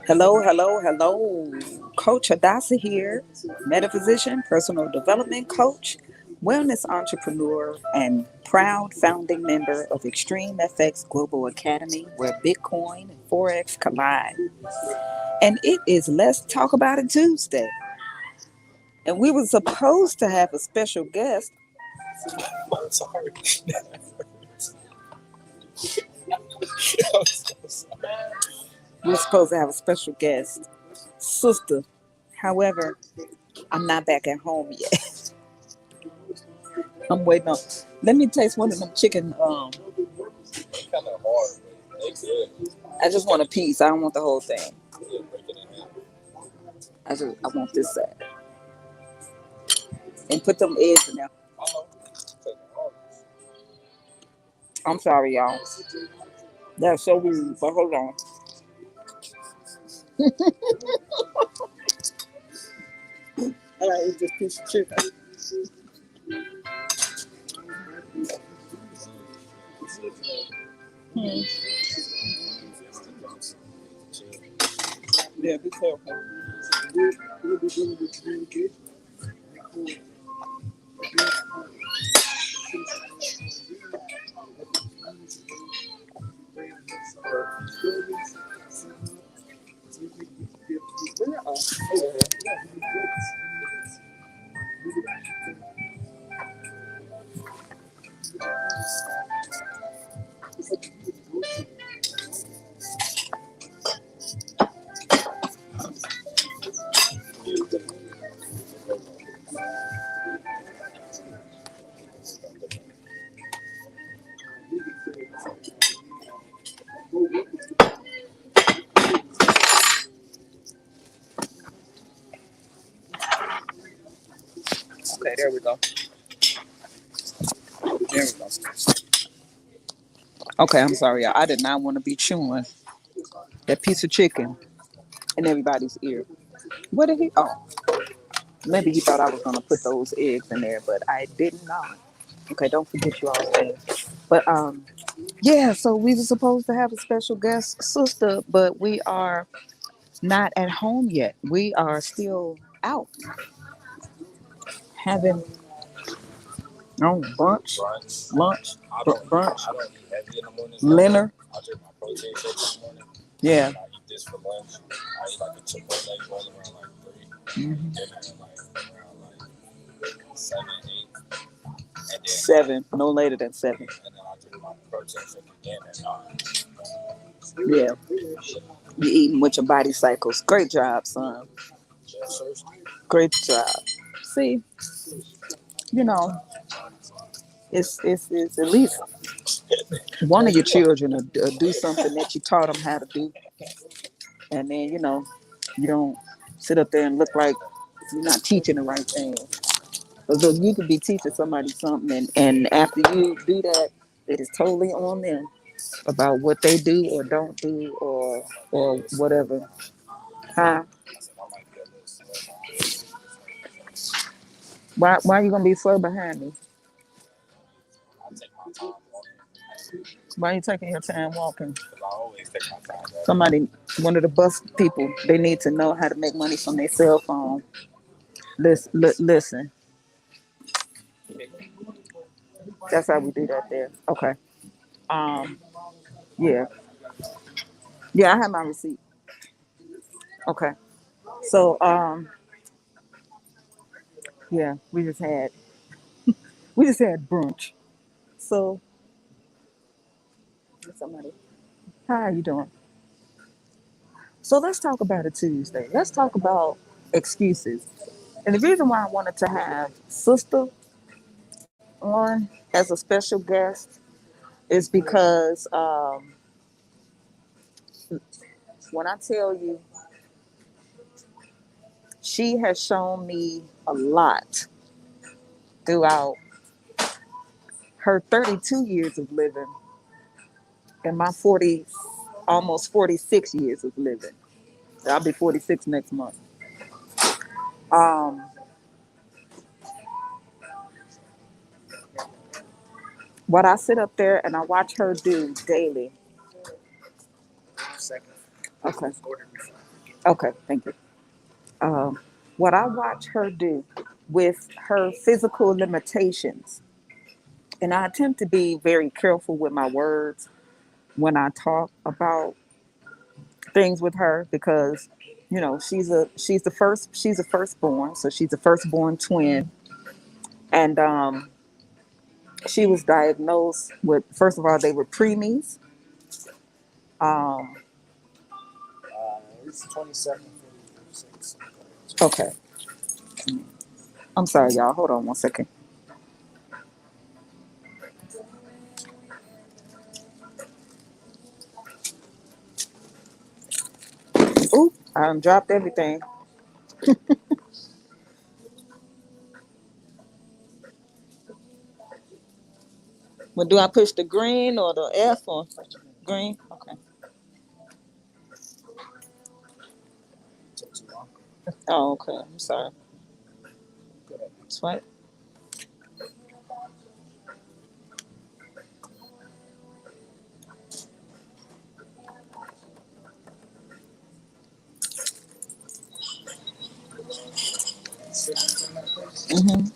Hello, hello, hello. Coach Hadassah here, metaphysician, personal development coach, wellness entrepreneur, and proud founding member of Extreme FX Global Academy, where Bitcoin and Forex collide. And it is Let's Talk About It Tuesday. And we were supposed to have a special guest. I'm sorry. I'm so sorry. We were supposed to have a special guest, sister. However, I'm not back at home yet. I'm waiting on. Let me taste one of them chicken. It's kind of hard, but they good. I just want a piece. I don't want the whole thing. Yeah, break it in half. I want this side. And put them eggs in there. Uh-oh. Take it hard. I'm sorry, y'all. That's so rude. But hold on. I gotta eat this piece of chicken. Hmm. Yeah, be careful. Okay, there we go. There we go. Okay, I'm sorry, y'all. I did not want to be chewing that piece of chicken in everybody's ear. What did he? Oh, maybe he thought I was gonna put those eggs in there, but I did not. Okay, don't forget you all there. But yeah. So we were supposed to have a special guest sister, but we are not at home yet. We are still out having brunch, lunch, brunch, I don't eat heavy in the morning. dinner. I drink my protein shake in the morning. Yeah. I eat this for lunch. I eat like a Chipotle roll around like 3. Mhm. Dinner like around like 7, 8. And then 7, no later than 7. And then I drink my protein shake again at 9. Yeah, you eating with your body cycles. Great job, son. Yes, sir. Great job. See, you know, it's at least one of your children will do something that you taught them how to do, and then you don't sit up there and look like you're not teaching the right thing. Because you could be teaching somebody something, and after you do that, it is totally on them about what they do or don't do or whatever. Huh? Why are you gonna be slow behind me? I take my time walking. Why are you taking your time walking? Because I always take my time walking. Somebody, one of the bus people, they need to know how to make money from their cell phone. Listen, that's how we do that there. Okay. Um. Yeah. Yeah. I have my receipt. Okay. So yeah, we just had brunch. So somebody, how are you doing? So let's talk about it Tuesday. Let's talk about excuses. And the reason why I wanted to have Sister on as a special guest is because when I tell you, she has shown me a lot throughout her 32 years of living and my 40, almost 46 years of living. I'll be 46 next month. Um, what I sit up there and I watch her do daily Okay. Okay. Thank you. Um, what I watch her do with her physical limitations, and I attempt to be very careful with my words when I talk about things with her because she's a firstborn, so she's a firstborn twin, and she was diagnosed with, first of all, they were preemies. Um, It's 27, 46. okay, I'm sorry, y'all. Hold on one second. Ooh, I dropped everything. Well, do I push the green or the F or green? Okay. Took too long. Oh, okay. I'm sorry. That's right. Mm-hmm.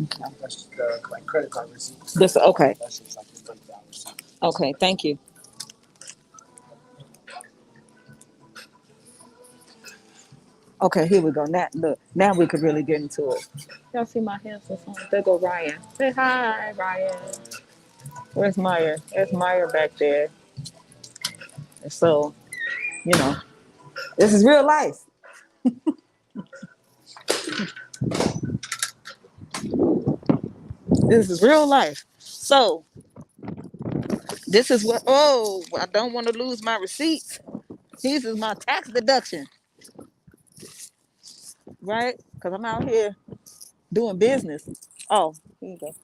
Okay. That's the like credit card receipt. This okay. That's just like the breakdown receipt. Okay. Thank you. Okay. Here we go. Now look. Now we could really get into it. Y'all see my handsome son? There go Ryan. Say hi, Ryan. Where's Meyer? There's Meyer back there. And so, you know, this is real life. This is real life. So this is what. Oh, I don't want to lose my receipts. This is my tax deduction, right? Because I'm out here doing business. Oh, here you go.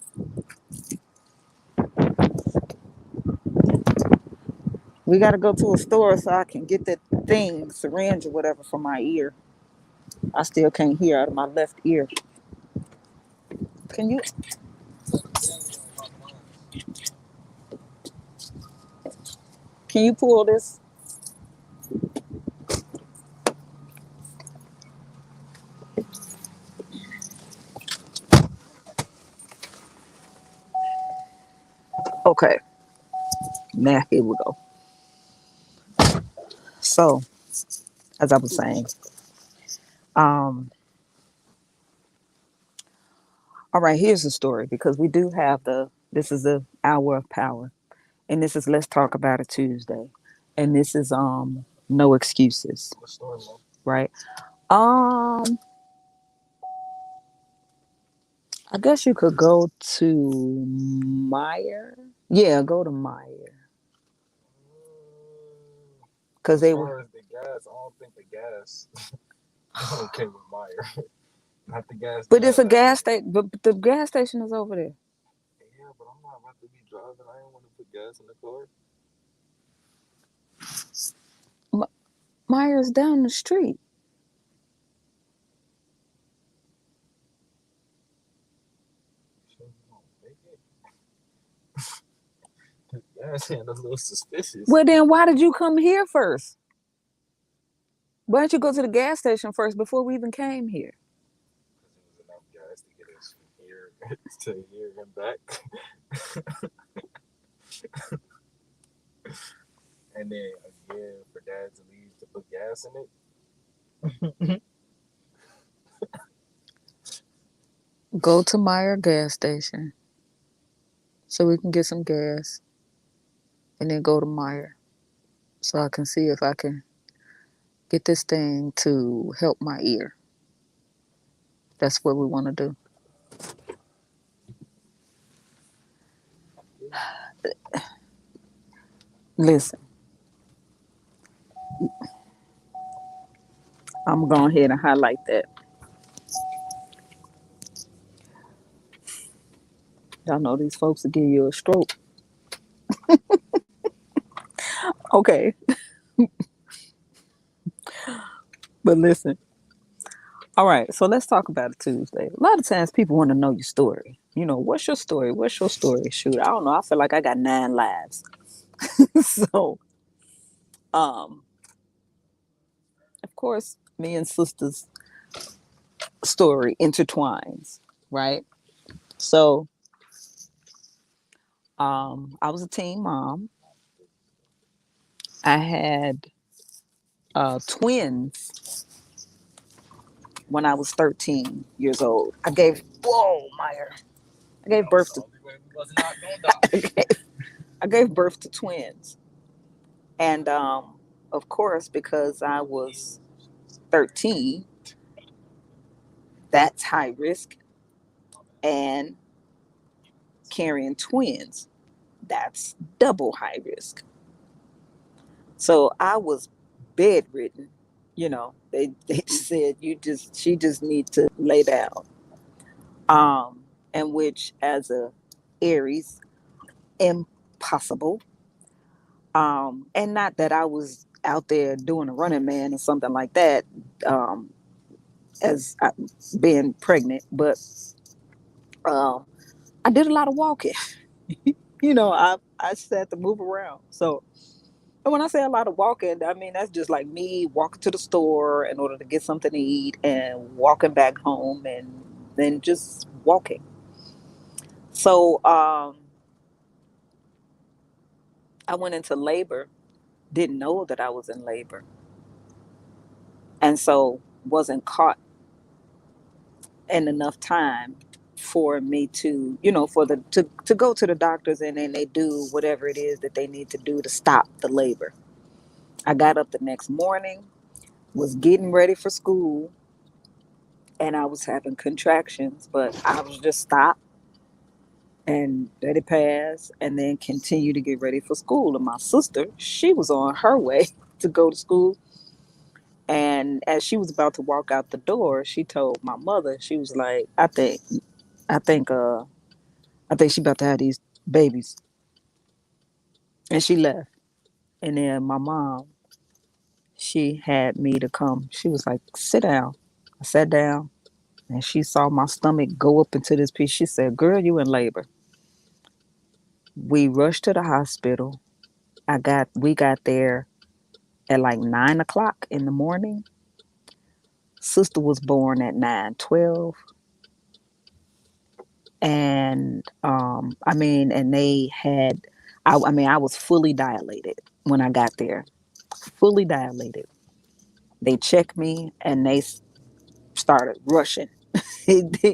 We got to go to a store so I can get that thing, syringe or whatever, for my ear. I still can't hear out of my left ear. Can you? Can you pull this? Okay. Now here we go. So, as I was saying, um, all right. Here's the story because we do have the. This is the hour of power, and this is Let's Talk About It Tuesday, and this is no excuses, What story, man? right? Um, I guess you could go to Meyer. Yeah, go to Meyer because As they were. far as the gas, I don't think the gas okay with Meyer. Not the gas But it's a now. gas station. But the gas station is over there. Yeah, but I'm not about to be driving. I don't want to put gas in the car. Meyer's down the street. Shit, you gonna make it? The gas ain't a little suspicious. Well, then why did you come here first? Why didn't you go to the gas station first before we even came here? Because it was enough gas to get us from here to here and back. And then again, for dad to leave to put gas in it. Go to Meyer gas station so we can get some gas, and then go to Meyer so I can see if I can get this thing to help my ear. That's what we want to do. Listen, I'm going ahead and highlight that. Y'all know these folks will give you a stroke. Okay, but listen. All right, so let's talk about it Tuesday. A lot of times people want to know your story. What's your story? What's your story? Shoot, I don't know. I feel like I got 9 lives. So, um, of course, me and sister's story intertwines, right? So, I was a teen mom. I had twins when I was 13 years old. Whoa, Meyer. I gave birth to, Was not gonna die. I gave birth to twins. And of course, because I was 13, that's high risk. And carrying twins, that's double high risk. So I was bedridden. They said she just need to lay down. And which as a Aries, impossible. And not that I was out there doing a running man or something like that, um, as I, being pregnant, but um, I did a lot of walking. I just had to move around. So, and when I say a lot of walking, I mean that's just like me walking to the store in order to get something to eat and walking back home and then just walking. So, I went into labor, didn't know that I was in labor, and so wasn't caught in enough time for me to, to go to the doctors and then they do whatever it is that they need to do to stop the labor. I got up the next morning, was getting ready for school, and I was having contractions, but I was just stopped and let it pass and then continue to get ready for school. And my sister, she was on her way to go to school. And as she was about to walk out the door, she told my mother, she was like, I think I think she about to have these babies. And she left. And then my mom, she had me to come. She was like, sit down. I sat down and she saw my stomach go up into this piece. She said, girl, you in labor. We rushed to the hospital. We got there at like 9 o'clock in the morning. Sister was born at 9:12. And I mean, and they had, I mean, I was fully dilated when I got there, fully dilated. They checked me and they started rushing.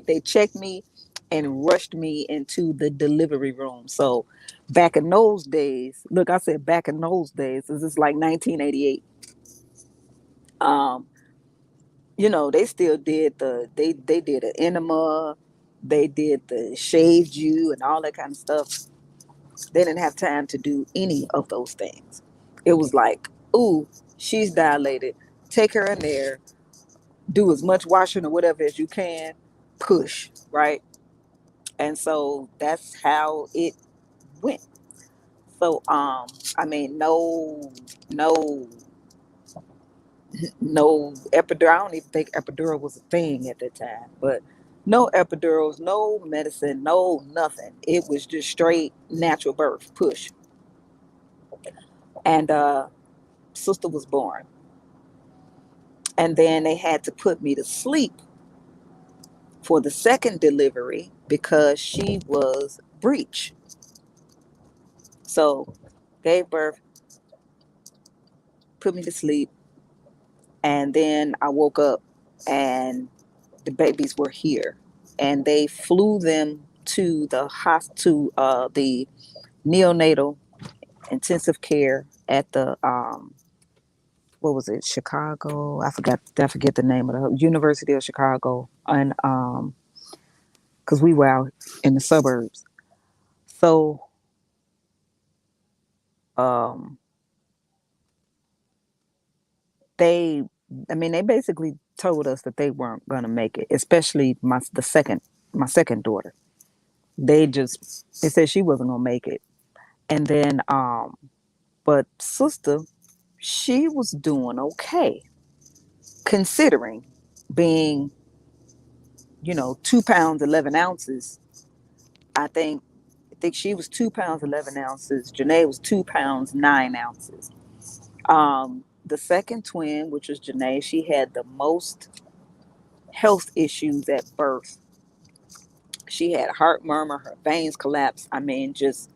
They checked me and rushed me into the delivery room. So back in those days, look, I said back in those days, this is like 1988. Um, they still did they did an enema, they did the shaved you and all that kind of stuff. They didn't have time to do any of those things. It was like, ooh, she's dilated. Take her in there, do as much washing or whatever as you can, push, right? And so that's how it went. So I mean no no epidural. I don't even think epidural was a thing at that time, but no epidurals, no medicine, no nothing. It was just straight natural birth, push. And sister was born. And then they had to put me to sleep for the second delivery because she was breech. So gave birth, put me to sleep, and then I woke up and the babies were here. And they flew them to the neonatal intensive care at the what was it, Chicago? I forget the name of the University of Chicago, and because we were out in the suburbs. So um, they, I mean, they basically told us that they weren't gonna make it, especially my second daughter. They said she wasn't gonna make it, and then But sister, she was doing okay, considering being, 2 pounds 11 ounces. I think I think she was 2 pounds 11 ounces. Janae was 2 pounds 9 ounces. The second twin, which was Janae, she had the most health issues at birth. She had heart murmur, her veins collapsed. I mean, just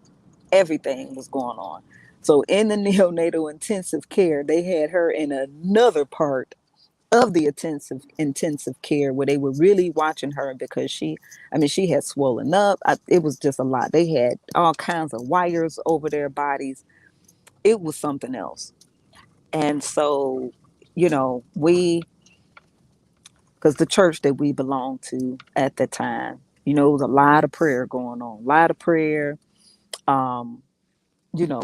everything was going on. So in the neonatal intensive care, they had her in another part of the intensive care where they were really watching her because she had swollen up. It was just a lot. They had all kinds of wires over their bodies. It was something else. And so, we, because the church that we belonged to at the time, it was a lot of prayer going on, a lot of prayer. Um,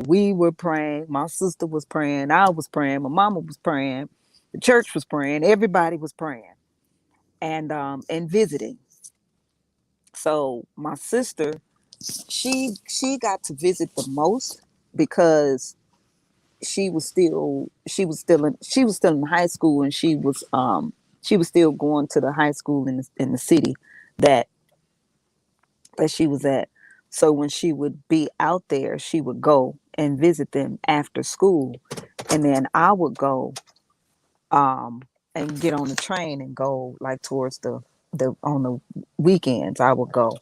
we were praying. My sister was praying. I was praying. My mama was praying. The church was praying. Everybody was praying and visiting. So my sister, she got to visit the most because she was still in high school, and she was still going to the high school in the city that that she was at. So when she would be out there, she would go and visit them after school, and then I would go um and get on the train and go like towards the on the weekends. I would go.